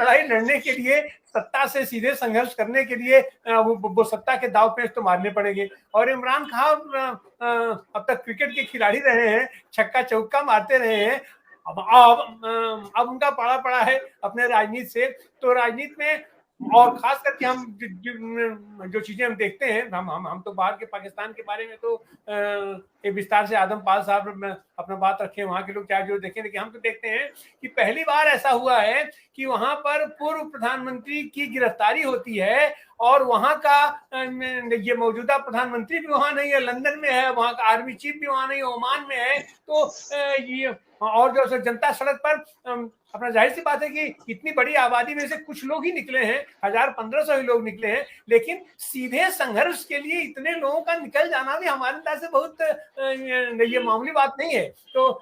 लड़ाई लड़ने के लिए, सत्ता से सीधे संघर्ष करने के लिए वो सत्ता के दाव पेच तो मारने पड़ेंगे। और इमरान खान अब तक क्रिकेट के खिलाड़ी रहे हैं, छक्का चौका मारते रहे हैं। अब उनका पाला पड़ा है अपने राजनीति से। तो राजनीति में और खास करके हम जो चीजें हम देखते हैं, हम तो बाहर के पाकिस्तान के बारे में तो विस्तार से आदमपाल साहब अपना बात रखे, वहां के लोग क्या जो देखें, लेकिन हम तो देखते हैं कि पहली बार ऐसा हुआ है कि वहां पर पूर्व प्रधानमंत्री की गिरफ्तारी होती है और वहां का ये मौजूदा प्रधानमंत्री भी वहां नहीं है, लंदन में है, वहां का आर्मी चीफ भी वहां नहीं है, ओमान में है। तो ये और जो जनता सड़क पर अपना जाहिर सी बात है कि इतनी बड़ी आबादी में से कुछ लोग ही निकले हैं, 1000-1500 ही लोग निकले हैं, लेकिन सीधे संघर्ष के लिए इतने लोगों का निकल जाना भी हमारे अंदाज से बहुत ये मामूली बात नहीं है। तो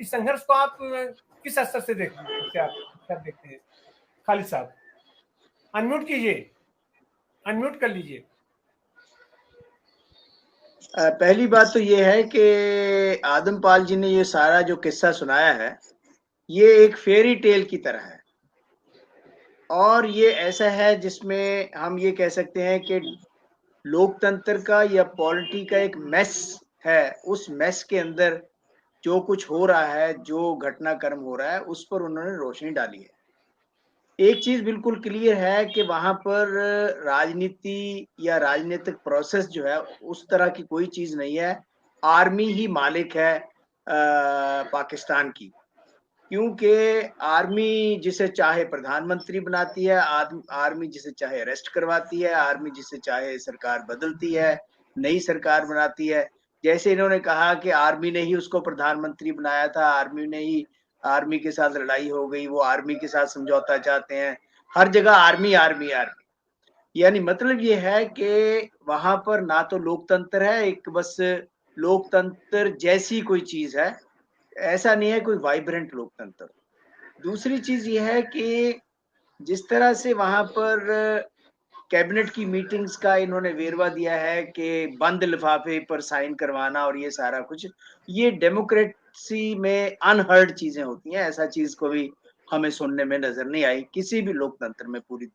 इस संघर्ष को आप किस स्तर से देखते हैं, क्या देखते हैं? खालिद साहब अनम्यूट कीजिए, अनम्यूट कर लीजिए। पहली बात तो ये है कि आदमपाल जी ने ये सारा जो किस्सा सुनाया है ये एक फेरी टेल की तरह है, और ये ऐसा है जिसमें हम ये कह सकते हैं कि लोकतंत्र का या पॉलिटी का एक मेस है। उस मेस के अंदर जो कुछ हो रहा है, जो घटनाक्रम हो रहा है, उस पर उन्होंने रोशनी डाली है। एक चीज बिल्कुल क्लियर है कि वहां पर राजनीति या राजनीतिक प्रोसेस जो है उस तरह की कोई चीज नहीं है। आर्मी ही मालिक है पाकिस्तान की, क्योंकि आर्मी जिसे चाहे प्रधानमंत्री बनाती है, आर्मी जिसे चाहे अरेस्ट करवाती है, आर्मी जिसे चाहे सरकार बदलती है, नई सरकार बनाती है। जैसे इन्होंने कहा कि आर्मी ने ही उसको प्रधानमंत्री बनाया था, आर्मी ने ही, आर्मी के साथ लड़ाई हो गई, वो आर्मी के साथ समझौता चाहते हैं, हर जगह आर्मी आर्मी आर्मी। यानी मतलब ये है कि वहां पर ना तो लोकतंत्र है, एक बस लोकतंत्र जैसी कोई चीज है, ऐसा नहीं है कोई वाइब्रेंट लोकतंत्र। दूसरी चीज ये है कि जिस तरह से वहां पर कैबिनेट की मीटिंग्स का इन्होंने वेरवा दिया है कि बंद लिफाफे पर साइन करवाना और ये सारा कुछ, ये डेमोक्रेसी में अनहर्ड चीजें होती हैं। ऐसा चीज को भी हमें सुनने में नजर नहीं आई किसी भी लोकतंत्र में, पूरी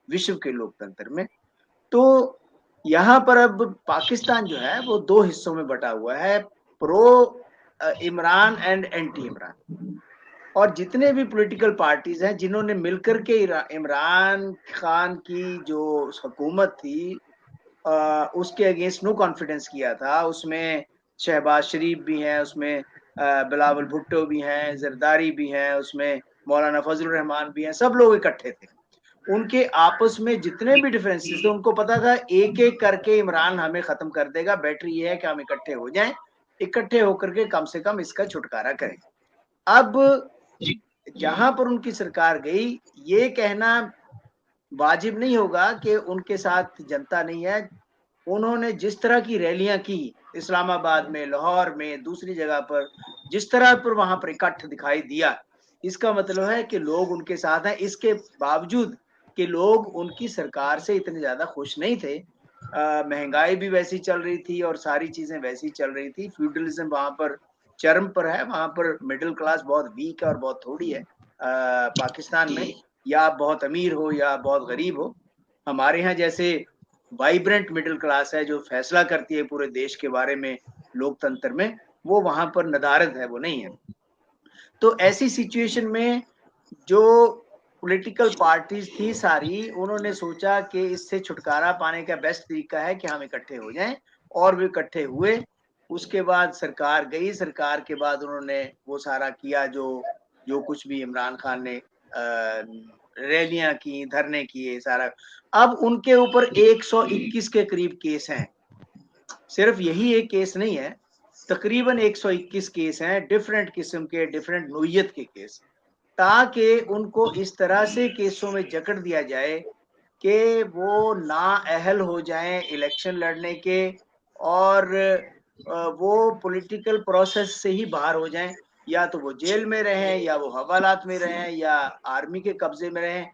विश्व के लोकतंत्र में। तो यहाँ पर अब पाकिस्तान जो है वो दो हिस्सों में बटा हुआ है, pro Imran and anti Imran. और जितने भी पॉलिटिकल पार्टीज हैं जिन्होंने मिलकर के इमरान खान की जो हुकूमत थी उसके अगेंस्ट नो कॉन्फिडेंस किया था, उसमें शहबाज शरीफ भी हैं, उसमें बिलावल भुट्टो भी हैं, जरदारी भी हैं, उसमें मौलाना फजलुर रहमान भी हैं, सब लोग इकट्ठे थे। उनके आपस में जितने भी डिफरेंसेस थे उनको पता था एक एक करके इमरान हमें खत्म कर देगा, बेटर ये है कि हम इकट्ठे हो जाएं, इकट्ठे होकर के कम से कम इसका छुटकारा करें। अब जहां पर उनकी सरकार गई, ये कहना वाजिब नहीं होगा कि उनके साथ जनता नहीं है। उन्होंने जिस तरह की रैलियां की इस्लामाबाद में, लाहौर में, दूसरी जगह पर, जिस तरह पर वहां पर इकट्ठ दिखाई दिया, इसका मतलब है कि लोग उनके साथ हैं। इसके बावजूद कि लोग उनकी सरकार से इतने ज्यादा खुश नहीं थे, महंगाई भी वैसी चल रही थी और सारी चीजें वैसी चल रही थी, फ्यूडलिज्म वहां पर चरम पर है, वहां पर मिडिल क्लास बहुत वीक है और बहुत थोड़ी है पाकिस्तान में। या आप बहुत अमीर हो या बहुत गरीब हो, हमारे यहाँ जैसे वाइब्रेंट मिडिल क्लास है जो फैसला करती है पूरे देश के बारे में लोकतंत्र में, वो वहां पर नदारद है, वो नहीं है। तो ऐसी सिचुएशन में जो पॉलिटिकल पार्टीज थी सारी, उन्होंने सोचा कि इससे छुटकारा पाने का बेस्ट तरीका है कि हम इकट्ठे हो जाएं, और वो इकट्ठे हुए। उसके बाद सरकार गई, सरकार के बाद उन्होंने वो सारा किया जो जो कुछ भी इमरान खान ने रैलियां की, धरने किए, सारा। अब उनके ऊपर 121 के करीब केस हैं, सिर्फ यही एक केस नहीं है, तकरीबन 121 केस हैं, डिफरेंट किस्म के, डिफरेंट नोयत के केस, ताकि उनको इस तरह से केसों में जकड़ दिया जाए कि वो नाअहल हो जाएं इलेक्शन लड़ने के, और वो पॉलिटिकल प्रोसेस से ही बाहर हो जाएं, या तो वो जेल में रहें, या वो हवालात में रहें, या आर्मी के कब्जे में रहें।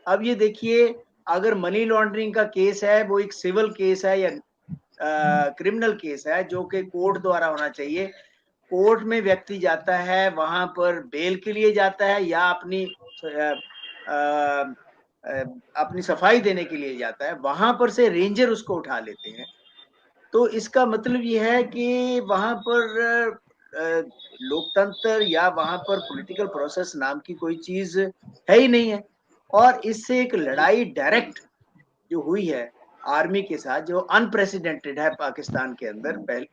अब ये देखिए, अगर मनी लॉन्ड्रिंग का केस है, वो एक सिविल केस है या क्रिमिनल केस है जो कि कोर्ट द्वारा होना चाहिए। कोर्ट में व्यक्ति जाता है, वहां पर बेल के लिए जाता है या अपनी अपनी सफाई देने के लिए जाता है, वहां पर से रेंजर उसको उठा लेते हैं। तो इसका मतलब ये है कि वहां पर लोकतंत्र या वहां पर पॉलिटिकल प्रोसेस नाम की कोई चीज है ही नहीं है। और इससे एक लड़ाई डायरेक्ट जो हुई है आर्मी के साथ, जो अनप्रेसिडेंटेड है पाकिस्तान के अंदर, पहले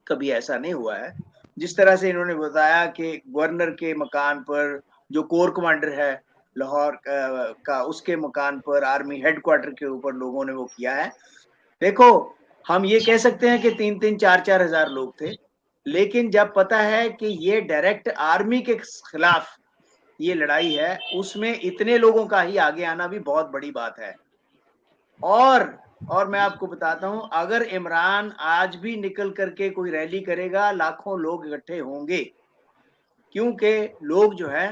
कभी ऐसा नहीं हुआ है। जिस तरह से इन्होंने बताया कि गवर्नर के मकान पर जो कोर कमांडर है लाहौर का, उसके मकान पर आर्मी हेडक्वार्टर के ऊपर लोगों ने वो किया है। देखो, हम ये कह सकते हैं कि 3-3, 4-4 हजार लोग थे, लेकिन जब पता है कि ये डायरेक्ट आर्मी के खिलाफ ये लड़ाई है, उसमें इतने लोगों का ही आगे आना भी बहुत बड़ी बात है। और मैं आपको बताता हूं, अगर इमरान आज भी निकल करके कोई रैली करेगा, लाखों लोग इकट्ठे होंगे, क्योंकि लोग जो है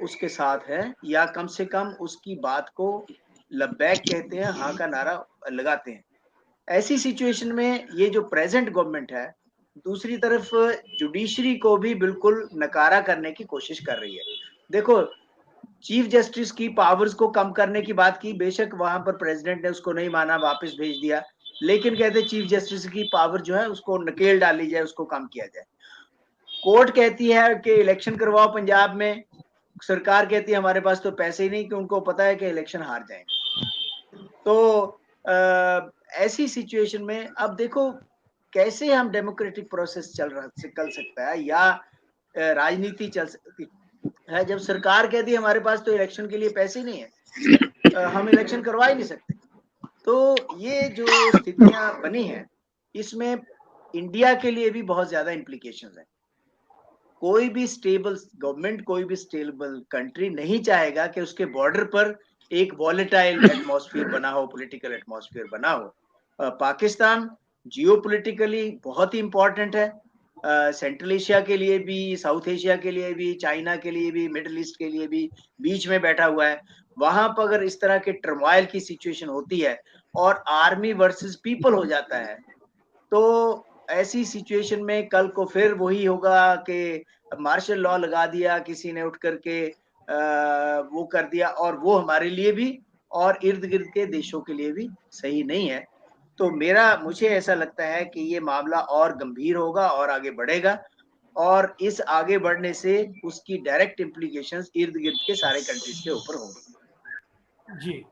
उसके साथ है, या कम से कम उसकी बात को लब्बैक कहते हैं, हाँ का नारा लगाते हैं। ऐसी सिचुएशन में ये जो प्रेजेंट गवर्नमेंट है, दूसरी तरफ जुडिशरी को भी बिल्कुल नकारा करने की कोशिश कर रही है। देखो, चीफ जस्टिस की पावर्स को कम करने की बात की, बेशक वहां पर प्रेसिडेंट ने उसको नहीं माना, वापस भेज दिया, लेकिन कहते चीफ जस्टिस की पावर जो है उसको नकेल डाली जाए, उसको कम किया जाए। कोर्ट कहती है कि इलेक्शन करवाओ पंजाब में, सरकार कहती है हमारे पास तो पैसे ही नहीं, कि उनको पता है कि इलेक्शन हार जाएंगे। तो ऐसी सिचुएशन में अब देखो कैसे हम डेमोक्रेटिक प्रोसेस चल सकता है, या राजनीति चल सकती है, जब सरकार कहती है हमारे पास तो इलेक्शन के लिए पैसे ही नहीं है, हम इलेक्शन करवा ही नहीं सकते। तो ये जो स्थितियां बनी हैं, इसमें इंडिया के लिए भी बहुत ज्यादा इम्प्लीकेशंस हैं। कोई भी स्टेबल गवर्नमेंट, कोई भी स्टेबल कंट्री नहीं चाहेगा कि उसके बॉर्डर पर एक वॉलेटाइल एटमॉस्फेयर बना हो, पॉलिटिकल एटमॉस्फेयर बना हो। पाकिस्तान जियोपॉलिटिकली बहुत ही इंपॉर्टेंट है, सेंट्रल एशिया के लिए भी, साउथ एशिया के लिए भी, चाइना के लिए भी, मिडिल ईस्ट के लिए भी, बीच में बैठा हुआ है। वहां पर अगर इस तरह के टर्मोइल की सिचुएशन होती है और आर्मी वर्सेस पीपल हो जाता है, तो ऐसी सिचुएशन में कल को फिर वही होगा कि मार्शल लॉ लगा दिया किसी ने उठ करके, वो कर दिया, और वो हमारे लिए भी और इर्द गिर्द के देशों के लिए भी सही नहीं है। तो मुझे ऐसा लगता है कि ये मामला और गंभीर होगा और आगे बढ़ेगा, और इस आगे बढ़ने से उसकी डायरेक्ट इम्प्लीकेशंस इर्द गिर्द के सारे कंट्रीज के ऊपर होंगी। जी।